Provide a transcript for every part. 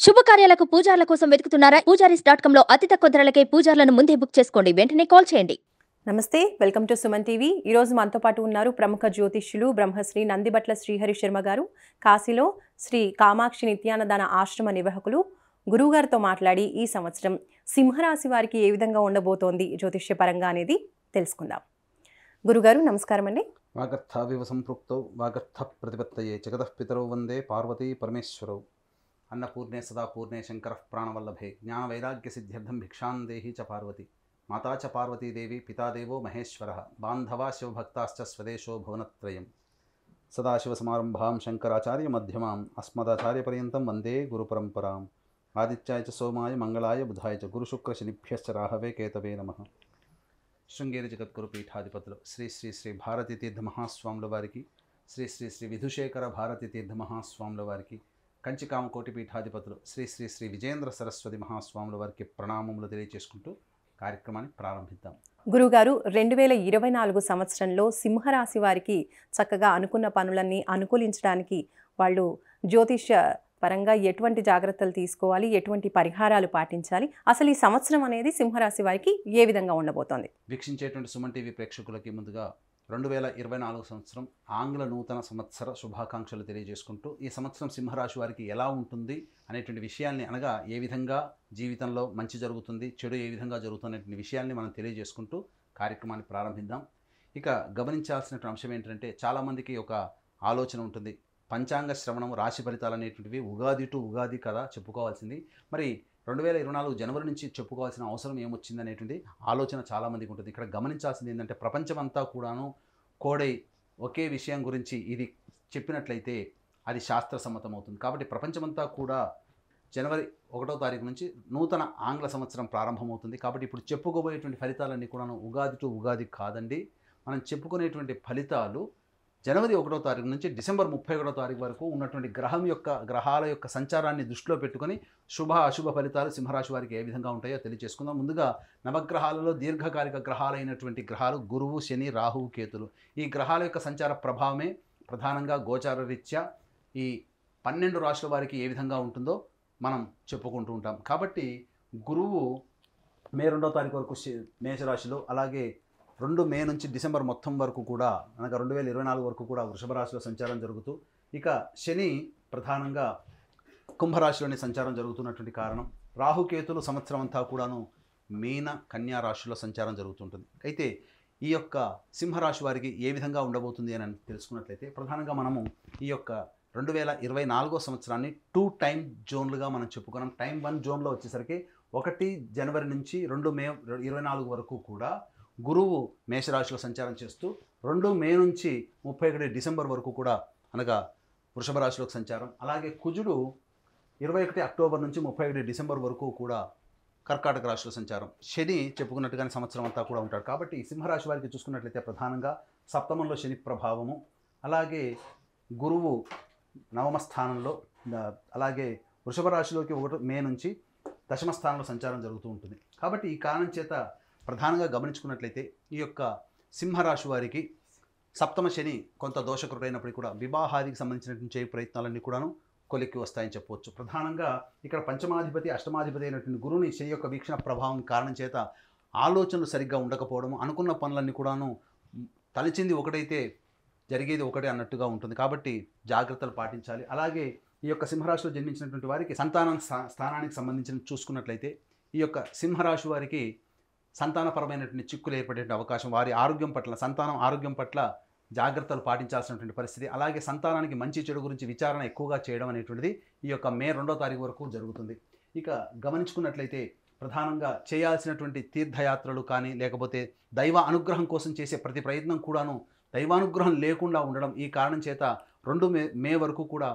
శుభకార్యాలకు పూజార్ల కోసం వెతుకుతున్నారా? పూజారీస్.com లో అతి తక్కువ ధరలకే పూజార్లను ముందే బుక్ చేసుకోండి. వెంటనే కాల్ చేయండి. నమస్తే, వెల్కమ్ టు సుమన్ టీవీ. ఈరోజు మనతో పాటు ఉన్నారు ప్రముఖ జ్యోతిష్యులు బ్రహ్మశ్రీ నందిబట్ల శ్రీహరి శర్మ గారు. కాశీలో శ్రీ కామాక్షి నిత్యానదాన ఆశ్రమ నిర్వాహకులు. గురువుగారితో మాట్లాడి ఈ సంవత్సరం సింహరాశి వారికి ఏ విధంగా ఉండబోతోంది జ్యోతిష్యపరంగా అనేది తెలుసుకుందాం. గురుగారు నమస్కారం అండి. వాగర్థావివ సంపృక్తౌ వాగర్థ ప్రతిపత్తయే జగతః పితరౌ వందే పార్వతీ పరమేశ్వరౌ. అన్నపూర్ణే సదా పూర్ణే శంకరః ప్రాణవల్లభే జ్ఞాన వైరాగ్య సిద్ధ్యర్థం భిక్షాం దేహి చ పార్వతి. మాతా చ పార్వతీదేవి పితాదేవో మహేశ్వరః. బాంధవా శివభక్తాశ్చ స్వదేశో భువనత్రయం. సదాశివసమారంభాం శంకరాచార్య మధ్యమాం అస్మదాచార్యపర్యంతం వందే గురుపరంపరాం. ఆదిత్యాయ చ సోమాయ మంగళాయ బుధాయ చ గురుశుక్రశనిభ్యశ్చ రాహవే కేతవే నమః. శృంగేరి జగద్గురు పీఠాధిపతులు శ్రీ శ్రీ శ్రీ భారతీ తీర్థ మహాస్వాముల వారికి, శ్రీ శ్రీ శ్రీ విధుశేఖర భారతీ తీర్థ మహాస్వాముల వారికి, కంచికామకోటి పీఠాధిపతులు శ్రీ శ్రీ శ్రీ విజేంద్ర సరస్వతి మహాస్వాముల వారికి ప్రణామములు తెలియజేసుకుంటూ కార్యక్రమాన్ని ప్రారంభిద్దాం. గురుగారు 2024 సంవత్సరంలో సింహరాశి వారికి చక్కగా అనుకున్న పనులన్నీ అనుకూలించడానికి వాళ్ళు జ్యోతిష్య పరంగా ఎటువంటి జాగ్రత్తలు తీసుకోవాలి, ఎటువంటి పరిహారాలు పాటించాలి, అసలు ఈ సంవత్సరం అనేది సింహరాశి వారికి ఏ విధంగా ఉండబోతోంది? వీక్షించేటువంటి సుమన్ టీవీ ప్రేక్షకులకి ముందుగా 2024 సంవత్సరం ఆంగ్ల నూతన సంవత్సర శుభాకాంక్షలు తెలియజేసుకుంటూ, ఈ సంవత్సరం సింహరాశి వారికి ఎలా ఉంటుంది అనేటువంటి విషయాల్ని, అనగా ఏ విధంగా జీవితంలో మంచి జరుగుతుంది, చెడు ఏ విధంగా జరుగుతున్నటువంటి విషయాల్ని మనం తెలియజేసుకుంటూ కార్యక్రమాన్ని ప్రారంభిద్దాం. ఇక గమనించాల్సినటువంటి అంశం ఏంటంటే, చాలామందికి ఒక ఆలోచన ఉంటుంది, పంచాంగ శ్రవణం రాశి ఫలితాలు అనేటువంటివి ఉగాది టు ఉగాది కదా చెప్పుకోవాల్సింది, మరి 2024 జనవరి నుంచి చెప్పుకోవాల్సిన అవసరం ఏమొచ్చింది అనేటువంటి ఆలోచన చాలామందికి ఉంటుంది. ఇక్కడ గమనించాల్సింది ఏంటంటే, ప్రపంచమంతా కూడాను కోడై ఒకే విషయం గురించి ఇది చెప్పినట్లయితే అది శాస్త్ర సమ్మతం అవుతుంది. కాబట్టి ప్రపంచమంతా కూడా జనవరి 1వ తారీఖు నుంచి నూతన ఆంగ్ల సంవత్సరం ప్రారంభమవుతుంది. కాబట్టి ఇప్పుడు చెప్పుకోబోయేటువంటి ఫలితాలన్నీ కూడాను ఉగాది టు ఉగాది కాదండి. మనం చెప్పుకునేటువంటి ఫలితాలు జనవరి 1వ తారీఖు నుంచి డిసెంబర్ 31వ తారీఖు వరకు ఉన్నటువంటి గ్రహాల యొక్క సంచారాన్ని దృష్టిలో పెట్టుకొని శుభ అశుభ ఫలితాలు సింహరాశి వారికి ఏ విధంగా ఉంటాయో తెలియజేసుకుందాం. ముందుగా నవగ్రహాలలో దీర్ఘకాలిక గ్రహాలైనటువంటి గ్రహాలు గురువు, శని, రాహువు, కేతులు. ఈ గ్రహాల యొక్క సంచార ప్రభావమే ప్రధానంగా గోచార రీత్యా ఈ 12 రాశుల వారికి ఏ విధంగా ఉంటుందో మనం చెప్పుకుంటూ ఉంటాం. కాబట్టి గురువు మే 2వ తారీఖు వరకు మేషరాశిలో, అలాగే 2 మే నుంచి డిసెంబర్ మొత్తం వరకు కూడా, అనగా 2024 వరకు కూడా వృషభ రాశిలో సంచారం జరుగుతూ, ఇక శని ప్రధానంగా కుంభరాశిలోని సంచారం జరుగుతున్నటువంటి కారణం, రాహుకేతులు సంవత్సరం అంతా కూడాను మీన, కన్యా రాశిలో సంచారం జరుగుతుంటుంది. అయితే ఈ యొక్క సింహరాశి వారికి ఏ విధంగా ఉండబోతుంది అని తెలుసుకున్నట్లయితే, ప్రధానంగా మనము ఈ యొక్క 2024 సంవత్సరాన్ని 2 టైం జోన్లుగా మనం చెప్పుకున్నాం. టైం 1 జోన్లో వచ్చేసరికి 1 జనవరి నుంచి 2 మే 24 వరకు కూడా గురువు మేషరాశిలో సంచారం చేస్తూ, 2 మే నుంచి 31 డిసెంబర్ వరకు కూడా, అనగా వృషభ రాశిలోకి సంచారం. అలాగే కుజుడు 21 అక్టోబర్ నుంచి 31 డిసెంబర్ వరకు కూడా కర్కాటక రాశిలో సంచారం. శని చెప్పుకున్నట్టుగానే సంవత్సరం అంతా కూడా ఉంటాడు. కాబట్టి సింహరాశి వారికి చూసుకున్నట్లయితే ప్రధానంగా సప్తమంలో శని ప్రభావము, అలాగే గురువు నవమ స్థానంలో, అలాగే వృషభ రాశిలోకి 1 మే నుంచి దశమ స్థానంలో సంచారం జరుగుతూ ఉంటుంది. కాబట్టి ఈ కారణం చేత ప్రధానంగా గమనించుకున్నట్లయితే ఈ యొక్క సింహరాశి వారికి సప్తమ శని కొంత దోషకరుడైనప్పటికీ కూడా వివాహానికి సంబంధించినటువంటి ప్రయత్నాలన్నీ కూడాను కొలిక్కి వస్తాయని చెప్పవచ్చు. ప్రధానంగా ఇక్కడ పంచమాధిపతి, అష్టమాధిపతి అయినటువంటి గురువుని శని యొక్క వీక్షణ ప్రభావం కారణం చేత ఆలోచనలు సరిగ్గా ఉండకపోవడం, అనుకున్న పనులన్నీ కూడాను తలచింది ఒకటైతే జరిగేది ఒకటే అన్నట్టుగా ఉంటుంది. కాబట్టి జాగ్రత్తలు పాటించాలి. అలాగే ఈ యొక్క సింహరాశిలో జన్మించినటువంటి వారికి సంతానం స్థానానికి సంబంధించిన చూసుకున్నట్లయితే, ఈ యొక్క సింహరాశి వారికి సంతానపరమైనటువంటి చిక్కులు ఏర్పడేటువంటి అవకాశం, వారి ఆరోగ్యం పట్ల, సంతానం ఆరోగ్యం పట్ల జాగ్రత్తలు పాటించాల్సినటువంటి పరిస్థితి, అలాగే సంతానానికి మంచి చెడు గురించి విచారణ ఎక్కువగా చేయడం అనేటువంటిది ఈ యొక్క మే 2వ తారీఖు వరకు జరుగుతుంది. ఇక గమనించుకున్నట్లయితే ప్రధానంగా చేయాల్సినటువంటి తీర్థయాత్రలు కానీ, లేకపోతే దైవ అనుగ్రహం కోసం చేసే ప్రతి ప్రయత్నం కూడాను దైవానుగ్రహం లేకుండా ఉండడం, ఈ కారణం చేత 2 మే వరకు కూడా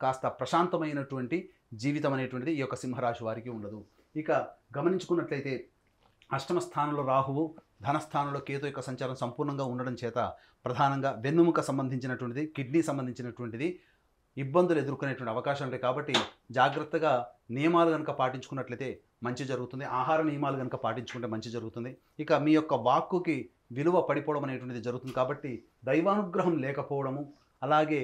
కాస్త ప్రశాంతమైనటువంటి జీవితం అనేటువంటిది ఈ యొక్క సింహరాశి వారికి ఉండదు. ఇక గమనించుకున్నట్లయితే అష్టమ స్థానంలో రాహువు, ధనస్థానంలో కేతు యొక్క సంచారం సంపూర్ణంగా ఉండడం చేత ప్రధానంగా వెన్నుముక సంబంధించినటువంటిది, కిడ్నీ సంబంధించినటువంటిది ఇబ్బందులు ఎదుర్కొనేటువంటి అవకాశం ఉంటాయి. కాబట్టి జాగ్రత్తగా నియమాలు కనుక పాటించుకున్నట్లయితే మంచి జరుగుతుంది. ఆహార నియమాలు కనుక పాటించుకుంటే మంచి జరుగుతుంది. ఇక మీ యొక్క వాక్కుకి విలువ పడిపోవడం అనేటువంటిది జరుగుతుంది. కాబట్టి దైవానుగ్రహం లేకపోవడము, అలాగే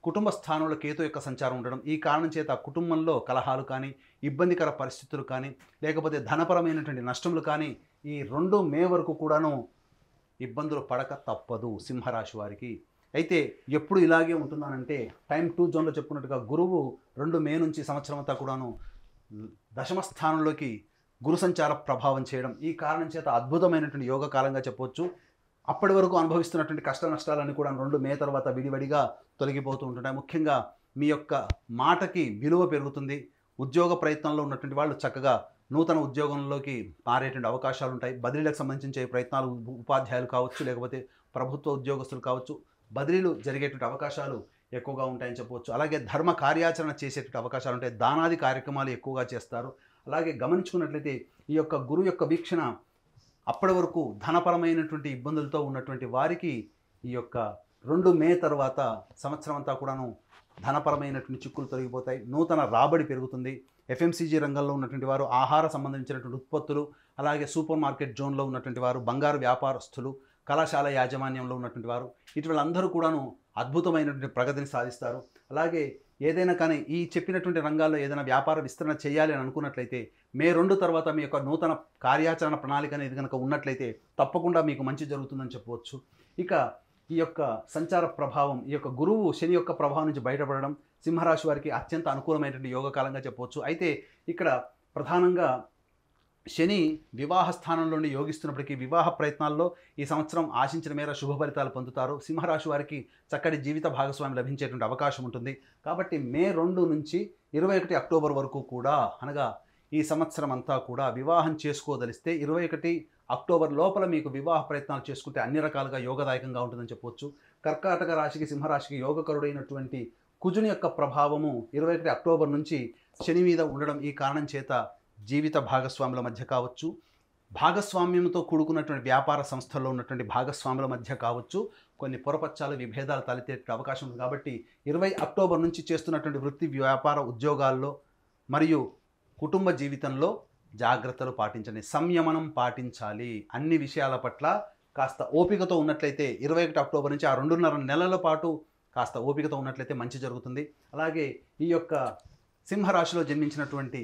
కుటుంబ స్థానంలో కేతు యొక్క సంచారం ఉండడం, ఈ కారణం చేత కుటుంబంలో కలహాలు కానీ, ఇబ్బందికర పరిస్థితులు కానీ, లేకపోతే ధనపరమైనటువంటి నష్టములు కానీ ఈ 2 మే వరకు కూడాను ఇబ్బందులు పడక తప్పదు సింహరాశి వారికి. అయితే ఎప్పుడు ఇలాగే ఉంటుందనంటే టైం 2 జోన్లో చెప్పుకున్నట్టుగా గురువు 2 మే నుంచి సంవత్సరం అంతా కూడాను దశమ స్థానంలోకి గురు సంచార ప్రభావం చేయడం, ఈ కారణం చేత అద్భుతమైనటువంటి యోగ కాలంగా చెప్పవచ్చు. అప్పటి వరకు అనుభవిస్తున్నటువంటి కష్ట నష్టాలన్నీ కూడా 2 మే తర్వాత విడివడిగా తొలగిపోతూ ఉంటుంటాయి. ముఖ్యంగా మీ యొక్క మాటకి విలువ పెరుగుతుంది. ఉద్యోగ ప్రయత్నంలో ఉన్నటువంటి వాళ్ళు చక్కగా నూతన ఉద్యోగంలోకి మారేటువంటి అవకాశాలు ఉంటాయి. బదిలీలకు సంబంధించే ప్రయత్నాలు ఉపాధ్యాయులు కావచ్చు, లేకపోతే ప్రభుత్వ ఉద్యోగస్తులు కావచ్చు, బదిలీలు జరిగేటువంటి అవకాశాలు ఎక్కువగా ఉంటాయని చెప్పవచ్చు. అలాగే ధర్మ కార్యాచరణ చేసేటువంటి అవకాశాలు ఉంటాయి. దానాది కార్యక్రమాలు ఎక్కువగా చేస్తారు. అలాగే గమనించుకున్నట్లయితే ఈ యొక్క గురువు యొక్క వీక్షణ అప్పటి వరకు ధనపరమైనటువంటి ఇబ్బందులతో ఉన్నటువంటి వారికి ఈ యొక్క 2 మే తర్వాత సంవత్సరం అంతా కూడాను ధనపరమైనటువంటి చిక్కులు తొలగిపోతాయి. నూతన రాబడి పెరుగుతుంది. ఎఫ్ఎంసీజీ రంగంలో ఉన్నటువంటి వారు, ఆహార సంబంధించినటువంటి ఉత్పత్తులు, అలాగే సూపర్ మార్కెట్ జోన్లో ఉన్నటువంటి వారు, బంగారు వ్యాపారస్తులు, కళాశాల యాజమాన్యంలో ఉన్నటువంటి వారు, ఇటువంటి అందరూ కూడాను అద్భుతమైనటువంటి ప్రగతిని సాధిస్తారు. అలాగే ఏదైనా కానీ ఈ చెప్పినటువంటి రంగాల్లో ఏదైనా వ్యాపార విస్తరణ చేయాలి అని అనుకున్నట్లయితే మే 2 తర్వాత మీ యొక్క నూతన కార్యాచరణ ప్రణాళిక అనేది కనుక ఉన్నట్లయితే తప్పకుండా మీకు మంచి జరుగుతుందని చెప్పవచ్చు. ఇక ఈ యొక్క సంచార ప్రభావం, ఈ యొక్క గురువు శని యొక్క ప్రభావం నుంచి బయటపడడం సింహరాశి వారికి అత్యంత అనుకూలమైనటువంటి యోగ కాలంగా చెప్పవచ్చు. అయితే ఇక్కడ ప్రధానంగా శని వివాహ స్థానంలో నుండి యోగిస్తున్నప్పటికీ వివాహ ప్రయత్నాల్లో ఈ సంవత్సరం ఆశించిన మేర శుభ ఫలితాలు పొందుతారు. సింహరాశి వారికి చక్కటి జీవిత భాగస్వామి లభించేటువంటి అవకాశం ఉంటుంది. కాబట్టి మే 2 నుంచి 21 అక్టోబర్ వరకు కూడా, అనగా ఈ సంవత్సరం అంతా కూడా వివాహం చేసుకోదలిస్తే 21 అక్టోబర్ లోపల మీకు వివాహ ప్రయత్నాలు చేసుకుంటే అన్ని రకాలుగా యోగదాయకంగా ఉంటుందని చెప్పవచ్చు. కర్కాటక రాశికి సింహరాశికి యోగకరుడైనటువంటి కుజుని యొక్క ప్రభావము 21 అక్టోబర్ నుంచి శని మీద ఉండడం, ఈ కారణం చేత జీవిత భాగస్వాముల మధ్య కావచ్చు, భాగస్వామ్యంతో కూడుకున్నటువంటి వ్యాపార సంస్థల్లో ఉన్నటువంటి భాగస్వాముల మధ్య కావచ్చు, కొన్ని పొరపచ్చాలు విభేదాలు తలెత్తే అవకాశం ఉంది. కాబట్టి 20 అక్టోబర్ నుంచి చేస్తున్నటువంటి వృత్తి వ్యాపార ఉద్యోగాల్లో మరియు కుటుంబ జీవితంలో జాగ్రత్తలు పాటించండి, సంయమనం పాటించాలి. అన్ని విషయాల పట్ల కాస్త ఓపికతో ఉన్నట్లయితే 21 అక్టోబర్ నుంచి ఆ 2.5 నెలల పాటు కాస్త ఓపికతో ఉన్నట్లయితే మంచి జరుగుతుంది. అలాగే ఈ యొక్క సింహరాశిలో జన్మించినటువంటి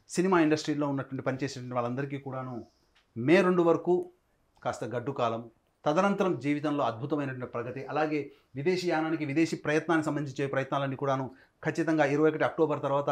సినిమా ఇండస్ట్రీలో ఉన్నటువంటి పనిచేసేటువంటి వాళ్ళందరికీ కూడాను మే 2 వరకు కాస్త గడ్డు కాలం, తదనంతరం జీవితంలో అద్భుతమైనటువంటి ప్రగతి. అలాగే విదేశీయానానికి, విదేశీ ప్రయత్నానికి సంబంధించే ప్రయత్నాలన్నీ కూడాను ఖచ్చితంగా 21 అక్టోబర్ తర్వాత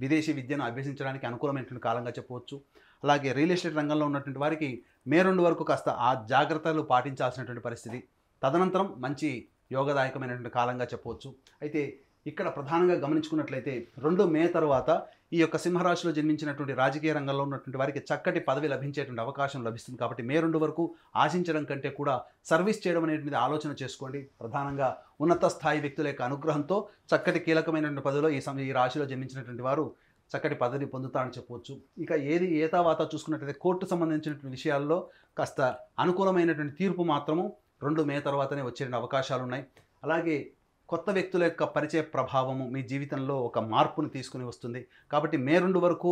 విదేశీ విద్యను అభ్యసించడానికి అనుకూలమైనటువంటి కాలంగా చెప్పవచ్చు. అలాగే రియల్ ఎస్టేట్ రంగంలో ఉన్నటువంటి వారికి మే 2 వరకు కాస్త ఆ జాగ్రత్తలు పాటించాల్సినటువంటి పరిస్థితి. తదనంతరం మంచి యోగదాయకమైనటువంటి కాలంగా చెప్పవచ్చు. అయితే ఇక్కడ ప్రధానంగా గమనించుకున్నట్లయితే 2 మే తర్వాత ఈ యొక్క సింహరాశిలో జన్మించినటువంటి రాజకీయ రంగంలో ఉన్నటువంటి వారికి చక్కటి పదవి లభించేటువంటి అవకాశం లభిస్తుంది. కాబట్టి మే 2 వరకు ఆశించడం కంటే కూడా సర్వీస్ చేయడం అనేటువంటి ఆలోచన చేసుకోండి. ప్రధానంగా ఉన్నత స్థాయి వ్యక్తుల యొక్క అనుగ్రహంతో చక్కటి కీలకమైనటువంటి పదవిలో ఈ రాశిలో జన్మించినటువంటి వారు చక్కటి పదవిని పొందుతారని చెప్పవచ్చు. ఇక ఏ తర్వాత చూసుకున్నట్లయితే కోర్టు సంబంధించినటువంటి విషయాల్లో కాస్త అనుకూలమైనటువంటి తీర్పు మాత్రము 2 మే తర్వాతనే వచ్చే అవకాశాలు ఉన్నాయి. అలాగే కొత్త వ్యక్తుల యొక్క పరిచయ ప్రభావము మీ జీవితంలో ఒక మార్పును తీసుకుని వస్తుంది. కాబట్టి మే 2 వరకు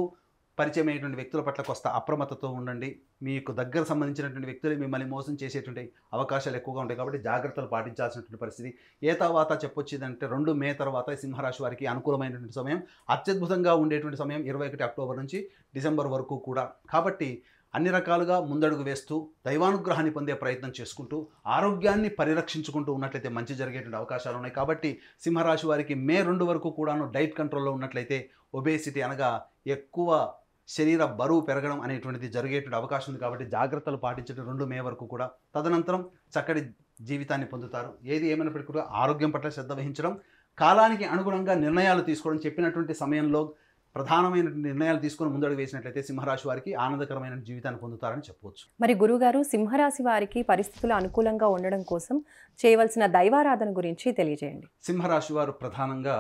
పరిచయం అయ్యేటువంటి వ్యక్తుల పట్ల కొంత అప్రమత్తతో ఉండండి. మీకు దగ్గర సంబంధించినటువంటి వ్యక్తులు మిమ్మల్ని మోసం చేసేటువంటి అవకాశాలు ఎక్కువగా ఉంటాయి. కాబట్టి జాగ్రత్తలు పాటించాల్సినటువంటి పరిస్థితి. తర్వాత చెప్పొచ్చేదంటే 2 మే తర్వాత సింహరాశి వారికి అనుకూలమైనటువంటి సమయం, అత్యద్భుతంగా ఉండేటువంటి సమయం 21 అక్టోబర్ నుంచి డిసెంబర్ వరకు కూడా. కాబట్టి అన్ని రకాలుగా ముందడుగు వేస్తూ దైవానుగ్రహాన్ని పొందే ప్రయత్నం చేసుకుంటూ ఆరోగ్యాన్ని పరిరక్షించుకుంటూ ఉన్నట్లయితే మంచి జరిగేటువంటి అవకాశాలు ఉన్నాయి. కాబట్టి సింహరాశి వారికి మే 2 వరకు కూడాను డైట్ కంట్రోల్లో ఉన్నట్లయితే ఒబేసిటీ, అనగా ఎక్కువ శరీర బరువు పెరగడం అనేటువంటిది జరిగేటువంటి అవకాశం ఉంది. కాబట్టి జాగ్రత్తలు పాటించడం 2 మే వరకు కూడా. తదనంతరం చక్కటి జీవితాన్ని పొందుతారు. ఏది ఏమైనప్పటికీ కూడా ఆరోగ్యం పట్ల శ్రద్ధ వహించడం, కాలానికి అనుగుణంగా నిర్ణయాలు తీసుకోవడం, చెప్పినటువంటి సమయంలో ప్రధానమైన నిర్ణయాలు తీసుకొని ముందడుగు వేసినట్లయితే సింహరాశి వారికి ఆనందకరమైన జీవితాన్ని పొందుతారని చెప్పవచ్చు. మరి గురుగారు, సింహరాశి వారికి పరిస్థితులు అనుకూలంగా ఉండడం కోసం చేయవలసిన దైవారాధన గురించి తెలియజేయండి. సింహరాశి వారు ప్రధానంగా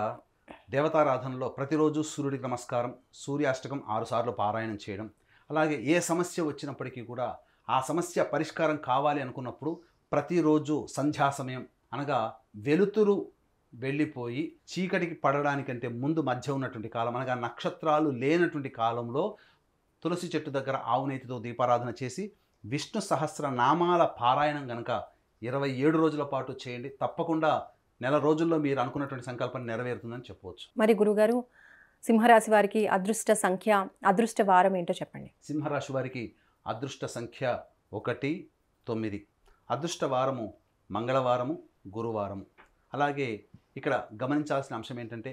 దేవతారాధనలో ప్రతిరోజు సూర్యుడికి నమస్కారం, సూర్యాష్టకం 6 సార్లు పారాయణం చేయడం, అలాగే ఏ సమస్య వచ్చినప్పటికీ కూడా ఆ సమస్య పరిష్కారం కావాలి అనుకున్నప్పుడు ప్రతిరోజు సంధ్యా సమయం, అనగా వెలుతురు వెళ్ళిపోయి చీకటికి పడడానికంటే ముందు మధ్య ఉన్నటువంటి కాలం, అనగా నక్షత్రాలు లేనటువంటి కాలంలో తులసి చెట్టు దగ్గర ఆవునేతితో దీపారాధన చేసి విష్ణు సహస్ర నామాల పారాయణం కనుక 27 రోజుల పాటు చేయండి. తప్పకుండా నెల రోజుల్లో మీరు అనుకున్నటువంటి సంకల్పం నెరవేరుతుందని చెప్పవచ్చు. మరి గురుగారు, సింహరాశి వారికి అదృష్ట సంఖ్య, అదృష్ట వారం ఏంటో చెప్పండి. సింహరాశి వారికి అదృష్ట సంఖ్య 1, 9. అదృష్ట వారము మంగళవారము, గురువారము. అలాగే ఇక్కడ గమనించాల్సిన అంశం ఏంటంటే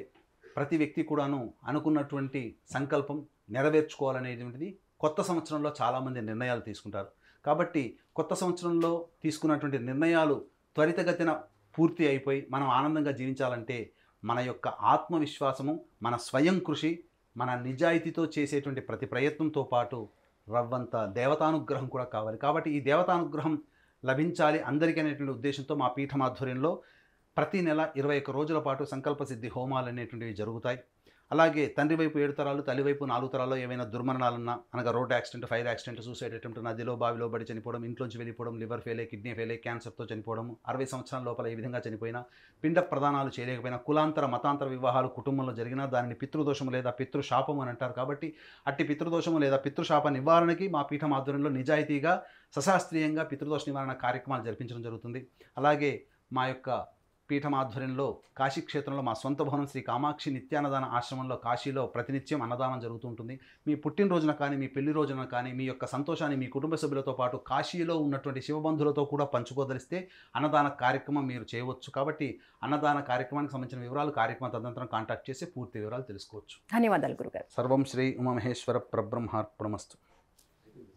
ప్రతి వ్యక్తి కూడాను అనుకున్నటువంటి సంకల్పం నెరవేర్చుకోవాలనేటువంటిది కొత్త సంవత్సరంలో చాలామంది నిర్ణయాలు తీసుకుంటారు. కాబట్టి కొత్త సంవత్సరంలో తీసుకున్నటువంటి నిర్ణయాలు త్వరితగతిన పూర్తి అయిపోయి మనం ఆనందంగా జీవించాలంటే మన యొక్క ఆత్మవిశ్వాసము, మన స్వయం కృషి, మన నిజాయితీతో చేసేటువంటి ప్రతి ప్రయత్నంతో పాటు రవ్వంత దేవతానుగ్రహం కూడా కావాలి. కాబట్టి ఈ దేవతానుగ్రహం లభించాలి అందరికీ అనేటువంటి ఉద్దేశంతో మా పీఠం ఆధ్వర్యంలో ప్రతి నెల 21 రోజుల పాటు సంకల్ప సిద్ధి హోమాలు అనేటువంటివి జరుగుతాయి. అలాగే తండ్రి వైపు 7 తరాలు, తల్లి వైపు 4 తరాల్లో ఏవైనా దుర్మరణాలున్నా, అనగా road accident, fire accident, suicide attempt, నదిలో బావిలో పడి చనిపోవడం, ఇంట్లోంచి వెళ్ళిపోవడం, లివర్ ఫెయిల్, కిడ్నీ ఫెయిల్, క్యాన్సర్తో చనిపోవడం, 60 సంవత్సరాల లోపల ఏ విధంగా చనిపోయినా, పిండ ప్రదానాలు చేయలేకపోయినా, కులాంతర మతాంతర వివాహాలు కుటుంబంలో జరిగినా దానిని పితృదోషము లేదా పితృశాపము అని అంటారు. కాబట్టి అట్టి పితృదోషము లేదా పితృశాప నివారణకి మా పీఠం ఆధ్వర్యంలో నిజాయితీగా సశాస్త్రీయంగా పితృదోష నివారణ కార్యక్రమాలు జరిపించడం జరుగుతుంది. అలాగే మా యొక్క పీఠం ఆధ్వర్యంలో కాశీ క్షేత్రంలో మా సొంత భవనం శ్రీ కామాక్షి నిత్యాన్నదాన ఆశ్రమంలో కాశీలో ప్రతినిత్యం అన్నదానం జరుగుతూ ఉంటుంది. మీ పుట్టినరోజున కానీ, మీ పెళ్లి రోజున కానీ మీ యొక్క సంతోషాన్ని మీ కుటుంబ సభ్యులతో పాటు కాశీలో ఉన్నటువంటి శివబంధులతో కూడా పంచుకోదలిస్తే అన్నదాన కార్యక్రమం మీరు చేయవచ్చు. కాబట్టి అన్నదాన కార్యక్రమానికి సంబంధించిన వివరాలు కార్యక్రమ తదనంతరం కాంటాక్ట్ చేసి పూర్తి వివరాలు తెలుసుకోవచ్చు. ధన్యవాదాలు గురుగారు. సర్వం శ్రీ ఉమామహేశ్వర పరబ్రహ్మార్పణమస్తు.